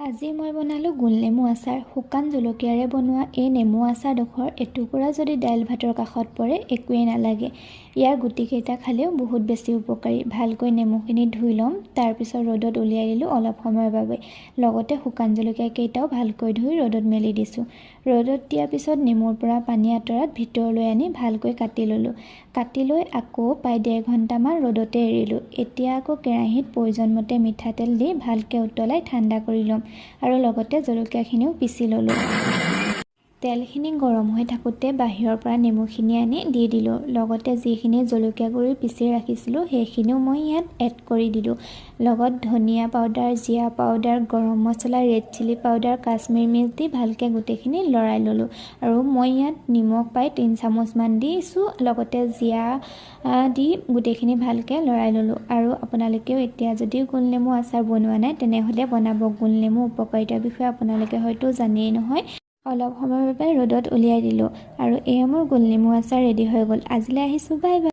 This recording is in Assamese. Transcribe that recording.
আজি মই বনালোঁ গোলনেমু আচাৰ। শুকান জলকীয়াৰে বনোৱা এই নেমু আচাৰডোখৰ এটুকুৰা যদি দাইল ভাতৰ কাষত পৰে একোৱেই নালাগে। ইয়াৰ গুটিকেইটা খালেও বহুত বেছি উপকাৰী। ভালকৈ নেমুখিনি ধুই ল'ম, তাৰপিছত ৰ'দত উলিয়াই দিলোঁ অলপ সময়ৰ বাবে। লগতে শুকান জলকীয়াকেইটাও ভালকৈ ধুই ৰ'দত মেলি দিছোঁ। ৰ'দত দিয়াৰ পিছত নেমুৰ পৰা পানী আঁতৰাত ভিতৰলৈ আনি ভালকৈ কাটি ল'লোঁ। কাটি লৈ আকৌ প্ৰায় 1.5 ঘণ্টামান ৰ'দতে এৰিলোঁ। এতিয়া আকৌ কেৰাহীত প্ৰয়োজনমতে মিঠাতেল দি ভালকৈ উতলাই ঠাণ্ডা কৰি ল'ম আৰু লগতে জলকীয়াখিনিও পিচি ল'লোঁ। তেলখিনি গৰম হৈ থাকোঁতে বাহিৰৰ পৰা নেমুখিনি আনি দি দিলোঁ। লগতে যিখিনি জলকীয়া গুড়ি পিচি ৰাখিছিলোঁ সেইখিনিও মই ইয়াত এড কৰি দিলোঁ। লগত ধনিয়া পাউডাৰ, জিৰা পাউডাৰ, গৰম মছলা, ৰেড চিলি পাউডাৰ, কাশ্মীৰ মিৰ্চ দি ভালকৈ গোটেইখিনি লৰাই ল'লোঁ। আৰু মই ইয়াত নিমখ প্ৰায় 3 চামুচমান দিছোঁ। লগতে জিৰা দি গোটেইখিনি ভালকৈ লৰাই ল'লোঁ। আৰু আপোনালোকেও এতিয়া যদি গোলনেমু আচাৰ বনোৱা নাই তেনেহ'লে বনাব। গোলনেমু উপকাৰিতাৰ বিষয়ে আপোনালোকে হয়তো জানেই নহয়। অলপ সময়ৰ বাবে ৰ'দত উলিয়াই দিলোঁ আৰু এয়া মোৰ গোলনেমু আচাৰ ৰেডি হৈ গ'ল। আজিলৈ আহিছোঁ, বাই বাই।